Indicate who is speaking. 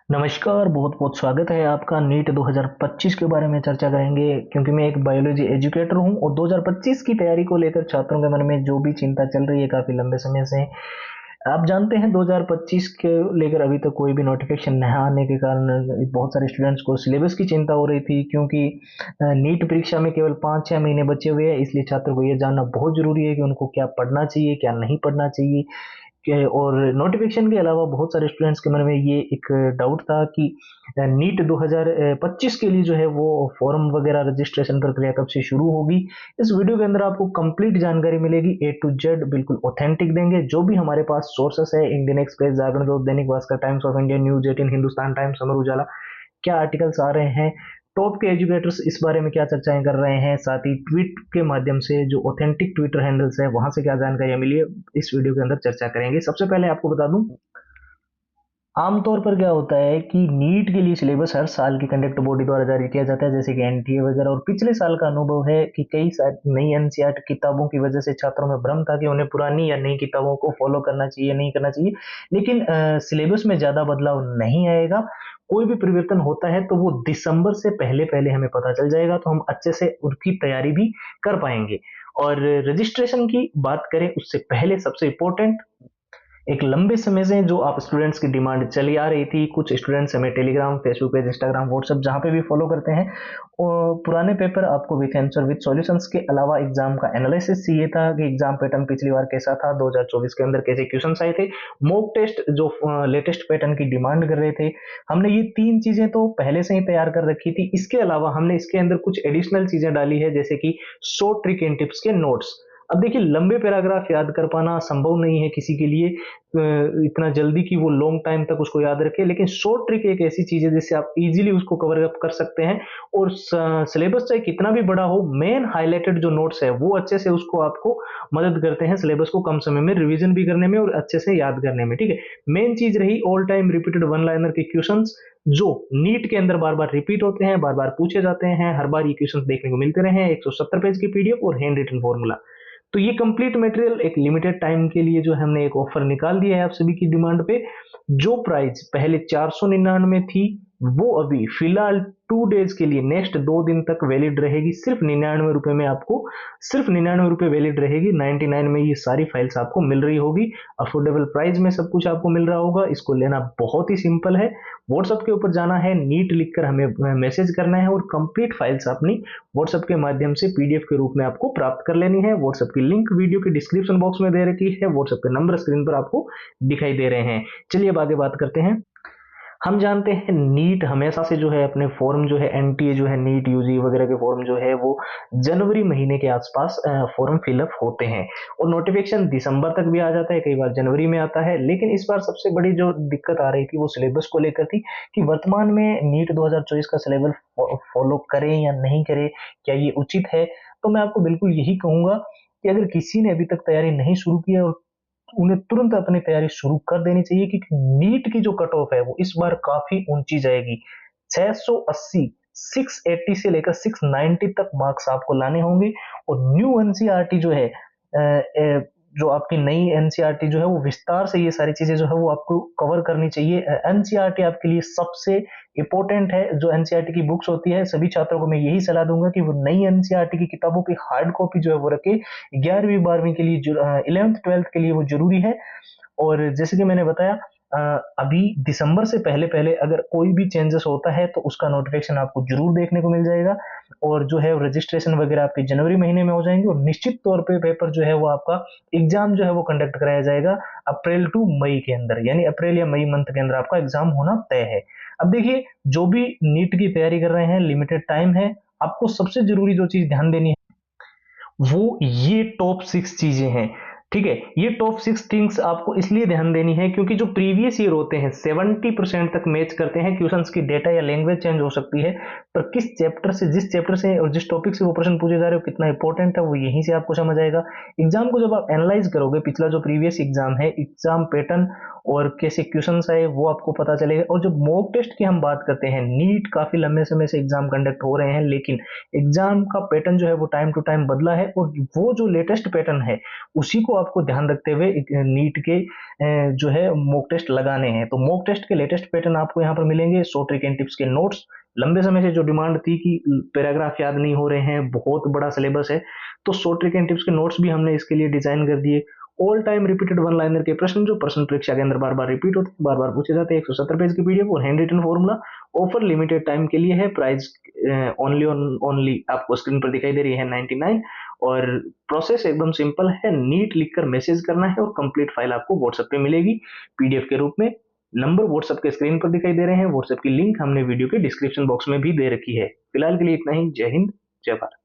Speaker 1: नमस्कार, बहुत बहुत स्वागत है आपका। नीट 2025 के बारे में चर्चा करेंगे क्योंकि मैं एक बायोलॉजी एजुकेटर हूं और 2025 की तैयारी को लेकर छात्रों के मन में जो भी चिंता चल रही है काफ़ी लंबे समय से। आप जानते हैं 2025 के लेकर अभी तक कोई भी नोटिफिकेशन नहीं आने के कारण बहुत सारे स्टूडेंट्स को सिलेबस की चिंता हो रही थी क्योंकि नीट परीक्षा में केवल 5-6 महीने बचे हुए हैं। इसलिए छात्रों को यह जानना बहुत ज़रूरी है कि उनको क्या पढ़ना चाहिए, क्या नहीं पढ़ना चाहिए। और नोटिफिकेशन के अलावा बहुत सारे स्टूडेंट्स के मन में ये एक डाउट था कि नीट 2025 के लिए जो है वो फॉर्म वगैरह रजिस्ट्रेशन प्रक्रिया कब से शुरू होगी। इस वीडियो के अंदर आपको कंप्लीट जानकारी मिलेगी, ए टू जेड बिल्कुल ऑथेंटिक देंगे। जो भी हमारे पास सोर्सेस है, Indian Express, Jagran group, Dainik Bhaskar, Times of India, news 18, Hindustan Times, Amar Ujala, क्या आर्टिकल्स आ रहे हैं, टॉप के एजुकेटर्स इस बारे में क्या चर्चाएं कर रहे हैं, साथ ही ट्वीट के माध्यम से जो ऑथेंटिक ट्विटर हैंडल्स है वहां से क्या जानकारियां मिली है, इस वीडियो के अंदर चर्चा करेंगे। सबसे पहले आपको बता दूं, आमतौर पर क्या होता है कि नीट के लिए सिलेबस हर साल की कंडक्ट बॉडी द्वारा जारी किया जाता है, जैसे कि एनटीए वगैरह। और पिछले साल का अनुभव है कि कई सारी नई एनसीईआरटी किताबों की वजह से छात्रों में भ्रम था कि उन्हें पुरानी या नई किताबों को फॉलो करना चाहिए, नहीं करना चाहिए। लेकिन सिलेबस में ज्यादा बदलाव नहीं आएगा। कोई भी परिवर्तन होता है तो वो दिसंबर से पहले पहले हमें पता चल जाएगा, तो हम अच्छे से उनकी तैयारी भी कर पाएंगे। और रजिस्ट्रेशन की बात करें उससे पहले सबसे इंपॉर्टेंट, एक लंबे समय से जो आप स्टूडेंट्स की डिमांड चली आ रही थी, कुछ स्टूडेंट्स हमें Telegram, Facebook page, Instagram, WhatsApp जहाँ पे भी फॉलो करते हैं, और पुराने पेपर आपको विथ आंसर विथ सॉल्यूशंस के अलावा एग्जाम का एनालिसिस चाहिए था कि एग्जाम पैटर्न पिछली बार कैसा था, 2024 के अंदर कैसे क्वेश्चन आए थे, मॉक टेस्ट जो लेटेस्ट पैटर्न की डिमांड कर रहे थे। हमने ये तीन चीजें तो पहले से ही तैयार कर रखी थी। इसके अलावा हमने इसके अंदर कुछ एडिशनल चीजें डाली है, जैसे कि शॉर्ट ट्रिक एंड टिप्स के नोट्स। अब देखिए, लंबे पैराग्राफ याद कर पाना संभव नहीं है किसी के लिए इतना जल्दी कि वो लॉन्ग टाइम तक उसको याद रखे, लेकिन शॉर्ट ट्रिक एक ऐसी चीज है जिससे आप इजीली उसको कवर अप कर सकते हैं। और सिलेबस चाहे कितना भी बड़ा हो, मेन हाईलाइटेड जो नोट्स है वो अच्छे से उसको आपको मदद करते हैं सिलेबस को कम समय में रिवीजन भी करने में और अच्छे से याद करने में। ठीक है, मेन चीज रही all time repeated one liner के क्वेश्चंस जो नीट के अंदर बार बार रिपीट होते हैं, बार बार पूछे जाते हैं, हर बार ये क्वेश्चंस देखने को मिलते रहे हैं। 170 पेज की पीडीएफ और हैंड रिटन फॉर्मूला। तो ये कंप्लीट मटेरियल एक लिमिटेड टाइम के लिए जो हमने एक ऑफर निकाल दिया है आप सभी की डिमांड पे। जो प्राइस पहले 499 थी वो अभी फिलहाल 2 डेज के लिए, नेक्स्ट 2 दिन तक वैलिड रहेगी। सिर्फ 99 रुपए में आपको, सिर्फ 99 रुपए वैलिड रहेगी। 99 में ये सारी फाइल्स आपको मिल रही होगी। अफोर्डेबल प्राइस में सब कुछ आपको मिल रहा होगा। इसको लेना बहुत ही सिंपल है। व्हाट्सएप के ऊपर जाना है, नीट लिखकर हमें मैसेज करना है और कंप्लीट फाइल्स अपनी व्हाट्सएप के माध्यम से पीडीएफ के रूप में आपको प्राप्त कर लेनी है। व्हाट्सएप की लिंक वीडियो के डिस्क्रिप्शन बॉक्स में दे रखी है, व्हाट्सएप के नंबर स्क्रीन पर आपको दिखाई दे रहे हैं। चलिए अब आगे बात करते हैं। हम जानते हैं नीट हमेशा से जो है अपने फॉर्म जो है एनटीए जो है, नीट यूजी वगैरह के फॉर्म जो है वो जनवरी महीने के आसपास फॉर्म फिलअप होते हैं और नोटिफिकेशन दिसंबर तक भी आ जाता है, कई बार जनवरी में आता है। लेकिन इस बार सबसे बड़ी जो दिक्कत आ रही थी वो सिलेबस को लेकर थी कि वर्तमान में नीट 2024 का सिलेबस फॉलो करें या नहीं करें, क्या ये उचित है। तो मैं आपको बिल्कुल यही कहूंगा कि अगर किसी ने अभी तक तैयारी नहीं शुरू की है और उन्हें तुरंत अपनी तैयारी शुरू कर देनी चाहिए, क्योंकि नीट की जो कट ऑफ है वो इस बार काफी ऊंची जाएगी। 680, 680 से लेकर 690 तक मार्क्स आपको लाने होंगे। और न्यू एनसीईआरटी जो है, जो आपकी नई एनसीईआरटी जो है वो विस्तार से ये सारी चीजें जो है वो आपको कवर करनी चाहिए। एनसीईआरटी आपके लिए सबसे इंपॉर्टेंट है। जो एनसीईआरटी की बुक्स होती है, सभी छात्रों को मैं यही सलाह दूंगा कि वो नई एनसीईआरटी की किताबों की हार्ड कॉपी जो है वो रखे। 11वीं 12वीं के लिए, 11th 12th के लिए वो जरूरी है। और जैसे कि मैंने बताया, अभी दिसंबर से पहले पहले अगर कोई भी चेंजेस होता है तो उसका नोटिफिकेशन आपको जरूर देखने को मिल जाएगा। और जो है रजिस्ट्रेशन वगैरह आपके जनवरी महीने में हो जाएंगे और निश्चित तौर पे पेपर जो है वो आपका एग्जाम जो है वो कंडक्ट कराया जाएगा अप्रैल टू मई के अंदर, यानी अप्रैल या मई मंथ के अंदर आपका एग्जाम होना तय है। अब देखिए, जो भी नीट की तैयारी कर रहे हैं, लिमिटेड टाइम है। आपको सबसे जरूरी जो चीज ध्यान देनी है वो ये टॉप 6 चीजें हैं। ठीक है, ये टॉप 6 थिंग्स आपको इसलिए ध्यान देनी है क्योंकि जो प्रीवियस ईयर होते हैं 70% तक मैच करते हैं। क्वेश्चंस की डेटा या लैंग्वेज चेंज हो सकती है, पर किस चैप्टर से, जिस चैप्टर से और जिस टॉपिक से वो प्रश्न पूछे जा रहे हो कितना इंपॉर्टेंट है वो यहीं से आपको समझ आएगा। एग्जाम को जब आप एनालाइज करोगे, पिछला जो प्रीवियस एग्जाम है, एग्जाम पैटर्न और कैसे क्वेश्चन आए वो आपको पता चलेगा। और जब मॉक टेस्ट की हम बात करते हैं, नीट काफी लंबे समय से एग्जाम कंडक्ट हो रहे हैं, लेकिन एग्जाम का पैटर्न जो है वो टाइम टू टाइम बदला है और वो जो लेटेस्ट पैटर्न है उसी को आपको ध्यान रखते हुए नीट के जो है मॉक टेस्ट लगाने हैं। तो मॉक टेस्ट के लेटेस्ट पैटर्न आपको यहाँ पर मिलेंगे। शॉर्ट ट्रिक एंड टिप्स के नोट्स, लंबे समय से जो डिमांड थी कि पैराग्राफ याद नहीं हो रहे हैं, बहुत बड़ा सिलेबस है, तो शॉर्ट ट्रिक एंड टिप्स के नोट्स भी हमने इसके लिए डिजाइन कर दिए। All time repeated one liner के प्रश्न जो प्रश्न परीक्षा के अंदर बार बार रिपीट होते हैं, बार बार पूछे जाते हैं, 170 पेज की पीडीएफ और hand written formula. Offer limited time के लिए है, प्राइस ओनली आपको स्क्रीन पर दिखाई दे रही है 99। और प्रोसेस एकदम सिंपल है, नीट लिखकर मैसेज करना है और कंप्लीट फाइल आपको व्हाट्सएप पे मिलेगी पीडीएफ के रूप में। नंबर व्हाट्सएप के स्क्रीन पर दिखाई दे रहे हैं, व्हाट्सएप की लिंक हमने वीडियो के डिस्क्रिप्शन बॉक्स में भी दे रखी है। फिलहाल के लिए इतना ही। जय हिंद, जय भारत।